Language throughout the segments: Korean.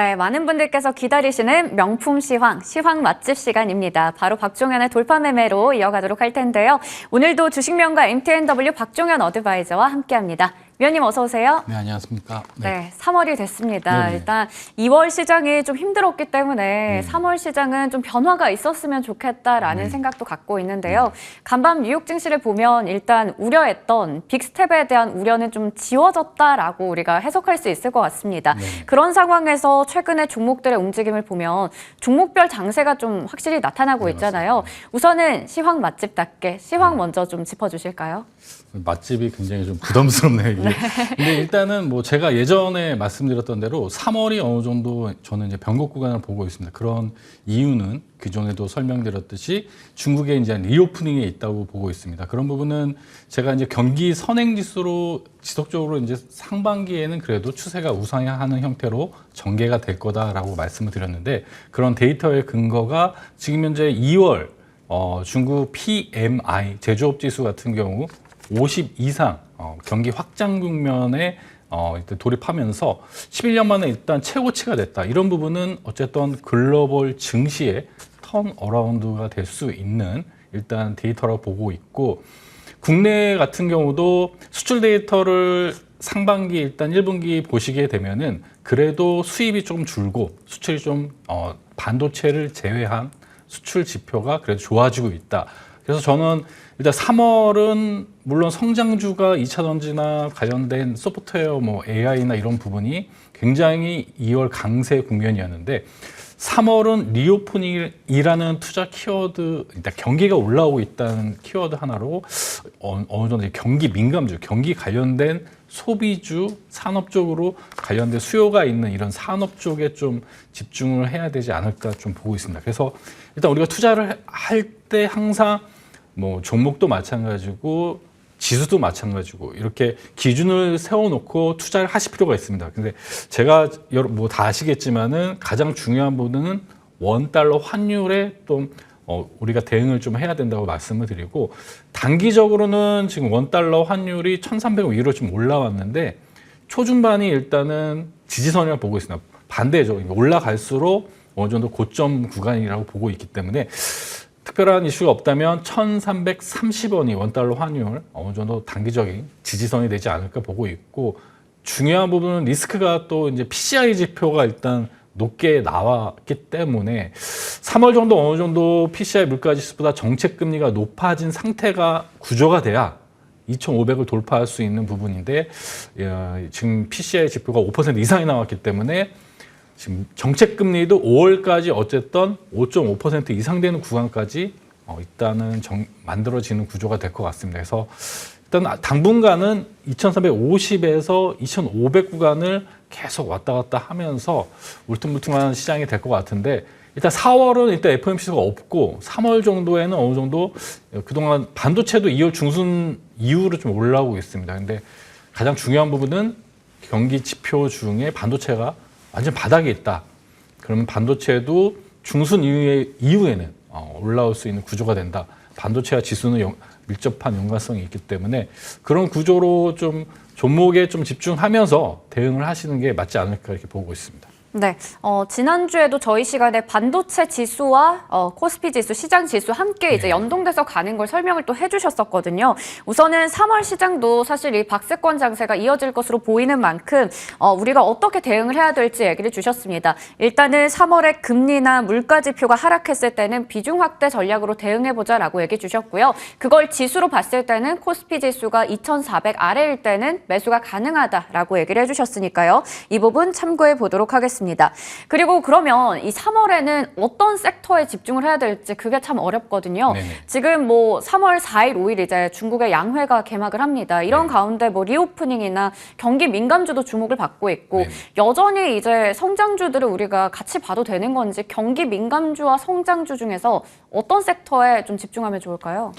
네, 많은 분들께서 기다리시는 명품 시황 맛집 시간입니다. 바로 박종현의 돌파 매매로 이어가도록 할 텐데요. 오늘도 주식명가 MTNW 박종현 어드바이저와 함께합니다. 위원님 어서 오세요. 네, 안녕하십니까. 네, 3월이 됐습니다. 네네. 일단 2월 시장이 좀 힘들었기 때문에 3월 시장은 좀 변화가 있었으면 좋겠다라는 생각도 갖고 있는데요. 간밤 뉴욕 증시를 보면 일단 우려했던 빅스텝에 대한 우려는 좀 지워졌다라고 우리가 해석할 수 있을 것 같습니다. 그런 상황에서 최근에 종목들의 움직임을 보면 종목별 장세가 좀 확실히 나타나고 있잖아요. 우선은 시황 맛집답게 시황 먼저 좀 짚어주실까요? 맛집이 굉장히 좀 부담스럽네요. 이게. 근데 일단은 뭐 제가 예전에 말씀드렸던 대로 3월이 어느 정도 저는 이제 변곡 구간을 보고 있습니다. 그런 이유는 기존에도 설명드렸듯이 중국의 이제 리오프닝에 있다고 보고 있습니다. 그런 부분은 제가 이제 경기 선행 지수로 지속적으로 이제 상반기에는 그래도 추세가 우상향하는 형태로 전개가 될 거다라고 말씀을 드렸는데 그런 데이터의 근거가 지금 현재 2월 중국 PMI 제조업 지수 같은 경우 50 이상 경기 확장 국면에 일단 돌입하면서 11년 만에 일단 최고치가 됐다. 이런 부분은 어쨌든 글로벌 증시의 턴어라운드가 될 수 있는 일단 데이터라고 보고 있고 국내 같은 경우도 수출 데이터를 상반기 일단 1분기 보시게 되면은 그래도 수입이 좀 줄고 수출이 좀 반도체를 제외한 수출 지표가 그래도 좋아지고 있다. 그래서 저는 일단 3월은 물론 성장주가 2차 전지나 관련된 소프트웨어, 뭐 AI나 이런 부분이 굉장히 2월 강세 국면이었는데 3월은 리오프닝이라는 투자 키워드, 일단 경기가 올라오고 있다는 키워드 하나로 어느 정도 경기 민감주, 경기 관련된 소비주, 산업 쪽으로 관련된 수요가 있는 이런 산업 쪽에 좀 집중을 해야 되지 않을까 좀 보고 있습니다. 그래서 일단 우리가 투자를 할 때 항상 뭐 종목도 마찬가지고 지수도 마찬가지고 이렇게 기준을 세워놓고 투자를 하실 필요가 있습니다. 근데 제가 뭐 다 아시겠지만은 가장 중요한 부분은 원달러 환율에 또 우리가 대응을 좀 해야 된다고 말씀을 드리고 단기적으로는 지금 원달러 환율이 1,300원 위로 좀 올라왔는데 초중반이 일단은 지지선이라고 보고 있습니다. 반대죠. 올라갈수록 어느 정도 고점 구간이라고 보고 있기 때문에 특별한 이슈가 없다면 1,330원이 원달러 환율 어느 정도 단기적인 지지선이 되지 않을까 보고 있고 중요한 부분은 리스크가 또 이제 PCI 지표가 일단 높게 나왔기 때문에 3월 정도 어느 정도 PCI 물가지수보다 정책 금리가 높아진 상태가 구조가 돼야 2,500을 돌파할 수 있는 부분인데 지금 PCI 지표가 5% 이상이 나왔기 때문에 지금 정책 금리도 5월까지 어쨌든 5.5% 이상 되는 구간까지 일단은 만들어지는 구조가 될 것 같습니다. 그래서 일단 당분간은 2,350에서 2,500 구간을 계속 왔다 갔다 하면서 울퉁불퉁한 시장이 될 것 같은데 일단 4월은 일단 FOMC가 없고 3월 정도에는 어느 정도 그동안 반도체도 2월 중순 이후로 좀 올라오고 있습니다. 근데 가장 중요한 부분은 경기 지표 중에 반도체가 완전 바닥에 있다. 그러면 반도체도 중순 이후에는 올라올 수 있는 구조가 된다. 반도체와 지수는 밀접한 연관성이 있기 때문에 그런 구조로 좀 종목에 좀 집중하면서 대응을 하시는 게 맞지 않을까 이렇게 보고 있습니다. 네, 지난주에도 저희 시간에 반도체 지수와 코스피 지수, 시장 지수 함께 이제 연동돼서 가는 걸 설명을 또 해주셨었거든요. 우선은 3월 시장도 사실 이 박스권 장세가 이어질 것으로 보이는 만큼 우리가 어떻게 대응을 해야 될지 얘기를 주셨습니다. 일단은 3월에 금리나 물가 지표가 하락했을 때는 비중 확대 전략으로 대응해보자라고 얘기 주셨고요. 그걸 지수로 봤을 때는 코스피 지수가 2,400 아래일 때는 매수가 가능하다라고 얘기를 해주셨으니까요. 이 부분 참고해 보도록 하겠습니다. 그리고 그러면 이 3월에는 어떤 섹터에 집중을 해야 될지 그게 참 어렵거든요. 네네. 지금 뭐 3월 4일, 5일 이제 중국의 양회가 개막을 합니다. 이런 가운데 뭐 리오프닝이나 경기 민감주도 주목을 받고 있고 여전히 이제 성장주들을 우리가 같이 봐도 되는 건지 경기 민감주와 성장주 중에서 어떤 sek터에 좀 집중하면 좋을까요?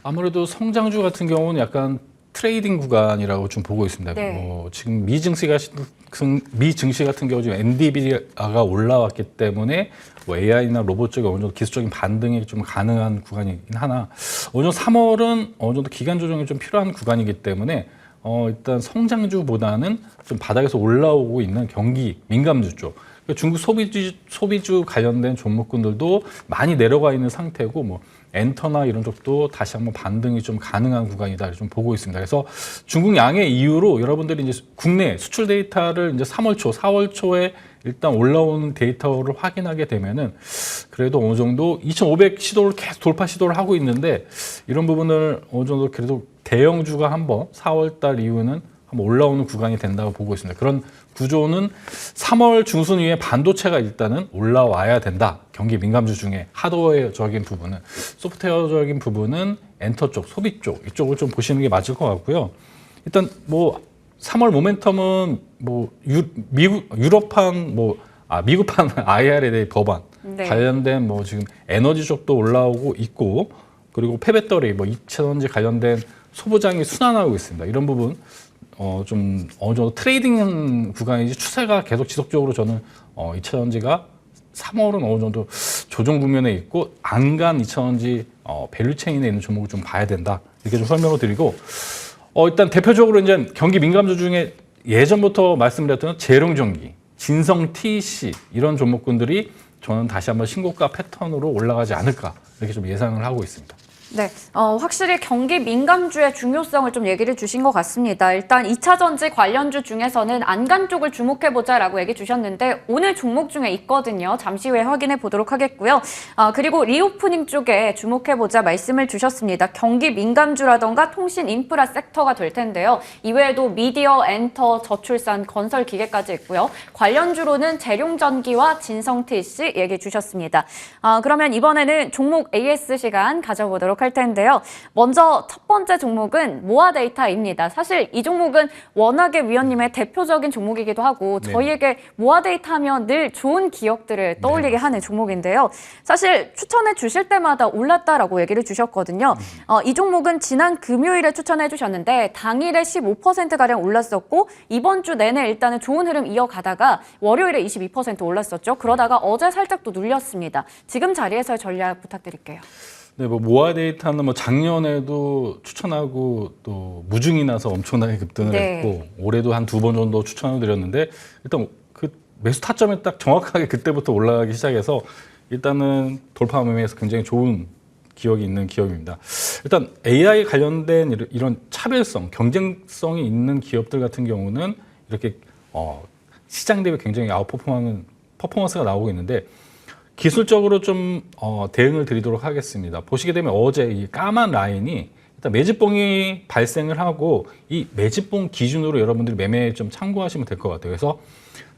아무래도 성장주 같은 경우는 약간 트레이딩 구간이라고 좀 보고 있습니다. 지금 미 증시 같은 경우 지금 엔비디아가 올라왔기 때문에 뭐 AI나 로봇 쪽에 어느 정도 기술적인 반등이 좀 가능한 구간이긴 하나 어느 정도 3월은 어느 정도 기간 조정이 좀 필요한 구간이기 때문에 일단 성장주보다는 좀 바닥에서 올라오고 있는 경기 민감주 쪽 중국 소비주 관련된 종목군들도 많이 내려가 있는 상태고 뭐 엔터나 이런 쪽도 다시 한번 반등이 좀 가능한 구간이다 좀 보고 있습니다. 그래서 중국 양의 이유로 여러분들이 이제 국내 수출 데이터를 이제 3월 초, 4월 초에 일단 올라오는 데이터를 확인하게 되면은 그래도 어느 정도 2,500 시도를 계속 돌파 시도를 하고 있는데 이런 부분을 어느 정도 그래도 대형주가 한번 4월 달 이후는 한번 올라오는 구간이 된다고 보고 있습니다. 그런 구조는 3월 중순 이후에 반도체가 일단은 올라와야 된다. 경기 민감주 중에 하드웨어적인 부분은, 소프트웨어적인 부분은 엔터 쪽, 소비 쪽 이쪽을 좀 보시는 게 맞을 것 같고요. 일단 뭐 3월 모멘텀은 뭐 유럽판 미국판 IRA 법안 관련된 뭐 지금 에너지 쪽도 올라오고 있고 그리고 폐배터리 뭐 2차전지 관련된 소부장이 순환하고 있습니다. 이런 부분 좀 어느 정도 트레이딩 구간이지 추세가 계속 지속적으로 저는 2차전지가 3월은 어느 정도 조정 국면에 있고 안간 2차전지 밸류체인에 있는 종목을 좀 봐야 된다. 이렇게 좀 설명을 드리고 일단 대표적으로 이제 경기 민감주 중에 예전부터 말씀드렸던 재룡전기, 진성 TEC 이런 종목군들이 저는 다시 한번 신고가 패턴으로 올라가지 않을까 이렇게 좀 예상을 하고 있습니다. 네, 확실히 경기 민감주의 중요성을 좀 얘기를 주신 것 같습니다. 일단 2차 전지 관련주 중에서는 안간 쪽을 주목해보자라고 얘기 주셨는데 오늘 종목 중에 있거든요. 잠시 후에 확인해 보도록 하겠고요. 그리고 리오프닝 쪽에 주목해보자 말씀을 주셨습니다. 경기 민감주라던가 통신 인프라 섹터가 될 텐데요. 이외에도 미디어, 엔터, 저출산, 건설 기계까지 있고요. 관련주로는 재룡전기와 진성 TC 얘기 주셨습니다. 그러면 이번에는 종목 AS 시간 가져보도록 할 텐데요. 먼저 첫 번째 종목은 모아데이터입니다. 사실 이 종목은 워낙에 위원님의 대표적인 종목이기도 하고 저희에게 모아데이터 하면 늘 좋은 기억들을 떠올리게 하는 종목인데요. 사실 추천해 주실 때마다 올랐다라고 얘기를 주셨거든요. 이 종목은 지난 금요일에 추천해 주셨는데 당일에 15%가량 올랐었고 이번 주 내내 일단은 좋은 흐름 이어가다가 월요일에 22% 올랐었죠. 그러다가 어제 살짝 또 눌렸습니다. 지금 자리에서의 전략 부탁드릴게요. 네, 뭐 모아 데이터는 뭐 작년에도 추천하고 또 무중이 나서 엄청나게 급등을 했고 올해도 한 2번 정도 추천을 드렸는데 일단 그 매수 타점이 딱 정확하게 그때부터 올라가기 시작해서 일단은 돌파 매매에서 굉장히 좋은 기억이 있는 기업입니다. 일단 AI 관련된 이런 차별성, 경쟁성이 있는 기업들 같은 경우는 이렇게 시장 대비 굉장히 아웃퍼폼하는 퍼포먼스가 나오고 있는데 기술적으로 좀 대응을 드리도록 하겠습니다. 보시게 되면 어제 이 까만 라인이 일단 매집봉이 발생을 하고 이 매집봉 기준으로 여러분들이 매매에 좀 참고하시면 될 것 같아요. 그래서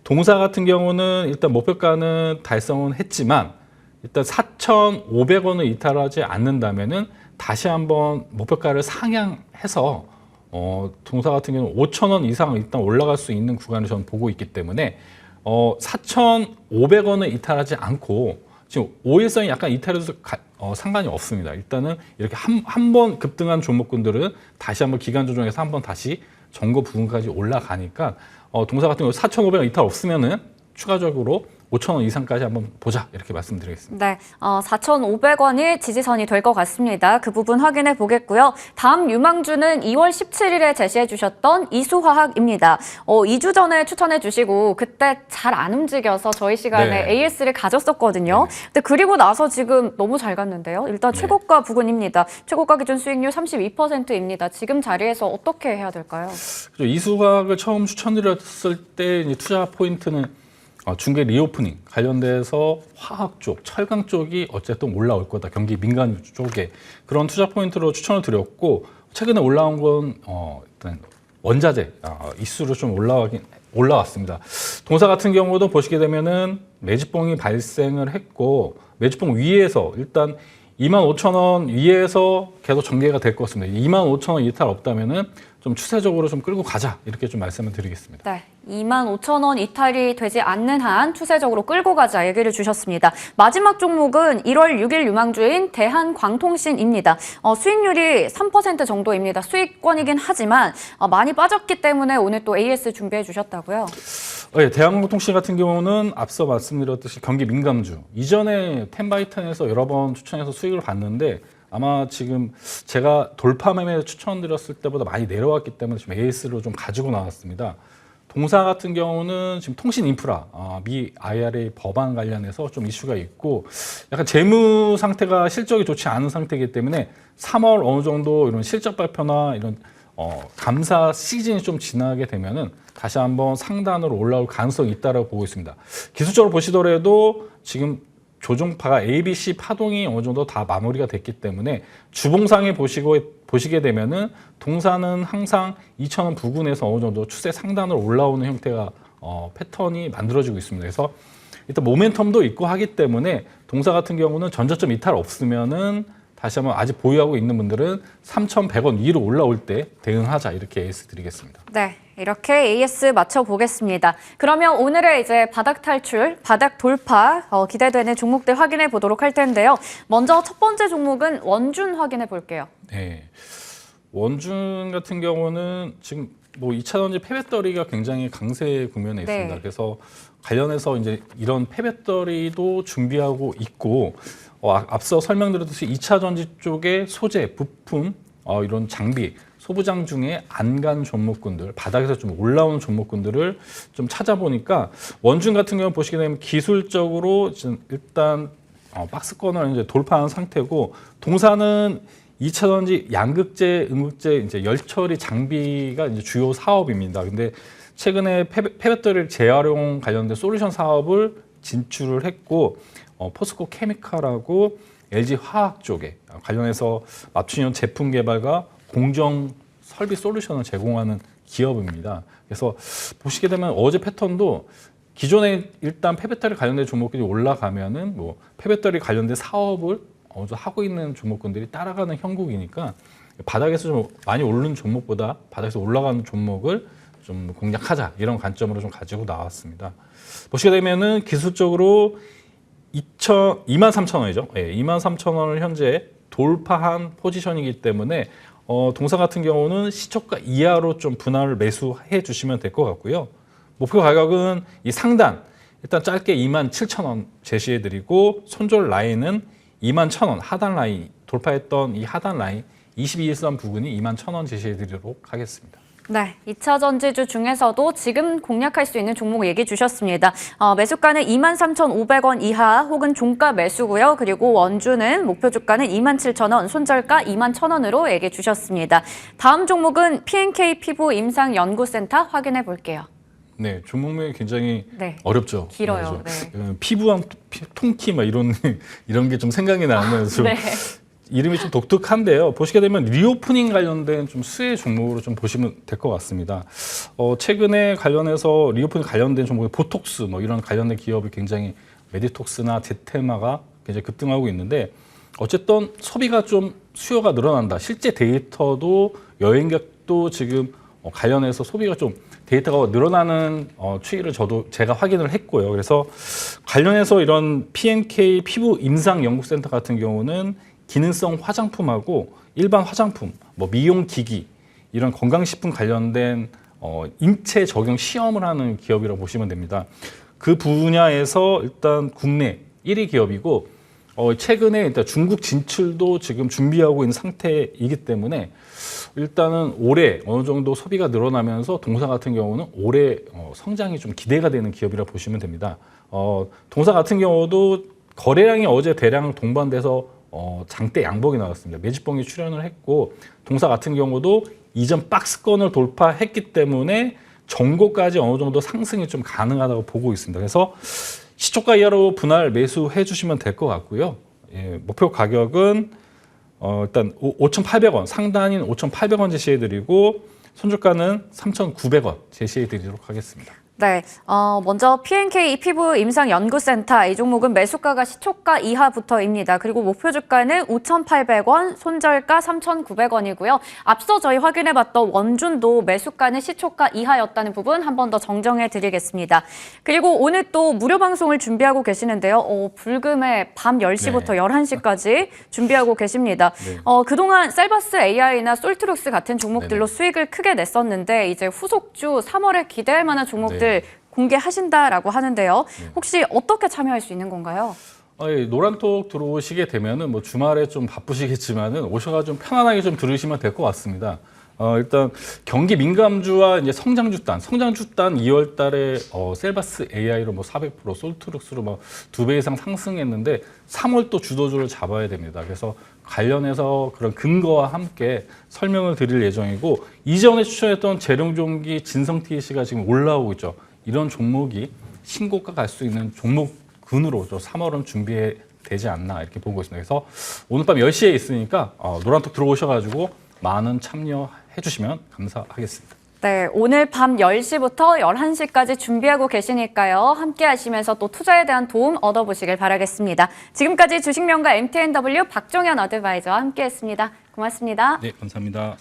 동사 같은 경우는 일단 목표가는 달성은 했지만 일단 4,500원을 이탈하지 않는다면은 다시 한번 목표가를 상향해서 동사 같은 경우는 5,000원 이상 일단 올라갈 수 있는 구간을 저는 보고 있기 때문에 4,500원을 이탈하지 않고 지금 5일선이 약간 이탈해도 상관이 없습니다. 일단은 이렇게 한 번 급등한 종목군들은 다시 한번 기간 조정해서 한번 다시 전고 부분까지 올라가니까 동사 같은 경우 4,500원 이탈 없으면은 추가적으로 5,000원 이상까지 한번 보자 이렇게 말씀드리겠습니다. 네, 4,500원이 지지선이 될 것 같습니다. 그 부분 확인해 보겠고요. 다음 유망주는 2월 17일에 제시해 주셨던 이수화학입니다. 2주 전에 추천해 주시고 그때 잘 안 움직여서 저희 시간에 AS를 가졌었거든요. 근데 그리고 나서 지금 너무 잘 갔는데요. 일단 최고가 부근입니다. 최고가 기준 수익률 32%입니다. 지금 자리에서 어떻게 해야 될까요? 이수화학을 처음 추천드렸을 때 이제 투자 포인트는 중계 리오프닝 관련돼서 화학 쪽, 철강 쪽이 어쨌든 올라올 거다. 경기 민간 쪽에 그런 투자 포인트로 추천을 드렸고 최근에 올라온 건 일단 원자재 이수로 좀 올라왔습니다. 동사 같은 경우도 보시게 되면은 매집봉이 발생을 했고 매집봉 위에서 일단 25,000원 위에서 계속 전개가 될 것 같습니다. 25,000원 이탈 없다면은 좀 추세적으로 좀 끌고 가자 이렇게 좀 말씀을 드리겠습니다. 네, 25,000원 이탈이 되지 않는 한 추세적으로 끌고 가자 얘기를 주셨습니다. 마지막 종목은 1월 6일 유망주인 대한광통신입니다. 수익률이 3% 정도입니다. 수익권이긴 하지만 많이 빠졌기 때문에 오늘 또 AS 준비해 주셨다고요? 네, 대한광통신 같은 경우는 앞서 말씀드렸듯이 경기 민감주 이전에 텐바이텐에서 여러 번 추천해서 수익을 봤는데 아마 지금 제가 돌파 매매 추천드렸을 때보다 많이 내려왔기 때문에 지금 AS로 좀 가지고 나왔습니다. 동사 같은 경우는 지금 통신 인프라, 미 IRA 법안 관련해서 좀 이슈가 있고 약간 재무 상태가 실적이 좋지 않은 상태이기 때문에 3월 어느 정도 이런 실적 발표나 이런 감사 시즌이 좀 지나게 되면은 다시 한번 상단으로 올라올 가능성이 있다고 보고 있습니다. 기술적으로 보시더라도 지금 조종파가 ABC 파동이 어느 정도 다 마무리가 됐기 때문에 주봉상에 보시게 되면은 동사는 항상 2,000원 부근에서 어느 정도 추세 상단으로 올라오는 형태가 패턴이 만들어지고 있습니다. 그래서 일단 모멘텀도 있고 하기 때문에 동사 같은 경우는 전저점 이탈 없으면은 다시 한번 아직 보유하고 있는 분들은 3,100원 위로 올라올 때 대응하자 이렇게 AS 드리겠습니다. 네, 이렇게 AS 맞춰보겠습니다. 그러면 오늘의 이제 바닥 탈출, 바닥 돌파 기대되는 종목들 확인해 보도록 할 텐데요. 먼저 첫 번째 종목은 원준 확인해 볼게요. 네, 원준 같은 경우는 지금 뭐 2차전지 폐배터리가 굉장히 강세 국면에 있습니다. 네. 그래서 관련해서 이제 이런 폐배터리도 준비하고 있고 앞서 설명드렸듯이 2차 전지 쪽에 소재, 부품, 이런 장비, 소부장 중에 안 간 종목군들, 바닥에서 좀 올라오는 종목군들을 좀 찾아보니까 원준 같은 경우 보시게 되면 기술적으로 일단 박스권을 이제 돌파한 상태고 동사는 2차 전지 양극재, 음극재 이제 열처리 장비가 이제 주요 사업입니다. 근데 최근에 폐배터리를 재활용 관련된 솔루션 사업을 진출을 했고 포스코 케미칼하고 LG 화학 쪽에 관련해서 맞춤형 제품 개발과 공정 설비 솔루션을 제공하는 기업입니다. 그래서 보시게 되면 어제 패턴도 기존에 일단 폐배터리 관련된 종목들이 올라가면은 뭐 폐배터리 관련된 사업을 하고 있는 종목군들이 따라가는 형국이니까 바닥에서 좀 많이 오르는 종목보다 바닥에서 올라가는 종목을 좀 공략하자 이런 관점으로 좀 가지고 나왔습니다. 보시게 되면은 기술적으로 23,000원이죠. 예, 23,000원을 현재 돌파한 포지션이기 때문에 동사 같은 경우는 시초가 이하로 좀 분할을 매수해 주시면 될 것 같고요. 목표 가격은 이 상단 일단 짧게 27,000원 제시해 드리고 손절 라인은 21,000원 하단 라인 돌파했던 이 하단 라인 22일선 부근이 21,000원 제시해 드리도록 하겠습니다. 네, 2차 전지주 중에서도 지금 공략할 수 있는 종목 얘기 주셨습니다. 매수가는 23,500원 이하 혹은 종가 매수고요. 그리고 원주는 목표 주가는 27,000원, 손절가 21,000원으로 얘기 주셨습니다. 다음 종목은 P&K 피부 임상 연구센터 확인해 볼게요. 네, 종목명이 굉장히 네, 어렵죠. 길어요. 네. 피부암 통키 막 이런 게 좀 생각이 나면서 좀 네. 이름이 좀 독특한데요. 보시게 되면 리오프닝 관련된 좀 수혜 종목으로 좀 보시면 될 것 같습니다. 최근에 관련해서 리오프닝 관련된 종목의 보톡스 뭐 이런 관련된 기업이 굉장히 메디톡스나 제테마가 굉장히 급등하고 있는데 어쨌든 소비가 좀 수요가 늘어난다. 실제 데이터도 여행객도 지금 관련해서 소비가 좀 데이터가 늘어나는 추이를 제가 확인을 했고요. 그래서 관련해서 이런 P&K 피부 임상 연구센터 같은 경우는 기능성 화장품하고 일반 화장품, 뭐 미용 기기 이런 건강식품 관련된 인체 적용 시험을 하는 기업이라고 보시면 됩니다. 그 분야에서 일단 국내 1위 기업이고 최근에 일단 중국 진출도 지금 준비하고 있는 상태이기 때문에 일단은 올해 어느 정도 소비가 늘어나면서 동사 같은 경우는 올해 성장이 좀 기대가 되는 기업이라고 보시면 됩니다. 동사 같은 경우도 거래량이 어제 대량 동반돼서 장대 양봉이 나왔습니다. 매집봉이 출현을 했고 동사 같은 경우도 이전 박스권을 돌파했기 때문에 전고까지 어느 정도 상승이 좀 가능하다고 보고 있습니다. 그래서 시초가 이하로 분할 매수해 주시면 될 것 같고요. 예, 목표 가격은 일단 5,800원 상단인 5,800원 제시해 드리고 손절가는 3,900원 제시해 드리도록 하겠습니다. 네, 먼저 P&K 피부 임상 연구센터 이 종목은 매수가가 시초가 이하부터입니다. 그리고 목표 주가는 5,800원, 손절가 3,900원이고요. 앞서 저희 확인해봤던 원준도 매수가는 시초가 이하였다는 부분 한 번 더 정정해 드리겠습니다. 그리고 오늘 또 무료 방송을 준비하고 계시는데요. 불금에 밤 10시부터 네. 11시까지 준비하고 계십니다. 네. 그동안 셀바스 AI나 솔트룩스 같은 종목들로 네네. 수익을 크게 냈었는데 이제 후속주 3월에 기대할 만한 종목들 네. 공개하신다라고 하는데요. 혹시 어떻게 참여할 수 있는 건가요? 노란톡 들어오시게 되면은 뭐 주말에 좀 바쁘시겠지만은 오셔가 좀 편안하게 좀 들으시면 될 것 같습니다. 일단 경기 민감주와 이제 성장주 단 2월 달에 셀바스 AI로 뭐 400%, 솔트룩스로 뭐 2배 이상 상승했는데 3월 또 주도주를 잡아야 됩니다. 그래서 관련해서 그런 근거와 함께 설명을 드릴 예정이고 이전에 추천했던 재룡종기 진성TC가 지금 올라오고 있죠. 이런 종목이 신고가 갈 수 있는 종목군으로 3월은 준비해 되지 않나 이렇게 보고 있습니다. 그래서 오늘 밤 10시에 있으니까 노란톡 들어오셔가지고 많은 참여해 주시면 감사하겠습니다. 네, 오늘 밤 10시부터 11시까지 준비하고 계시니까요. 함께 하시면서 또 투자에 대한 도움 얻어보시길 바라겠습니다. 지금까지 주식명가 MTNW 박종현 어드바이저와 함께했습니다. 고맙습니다. 네, 감사합니다.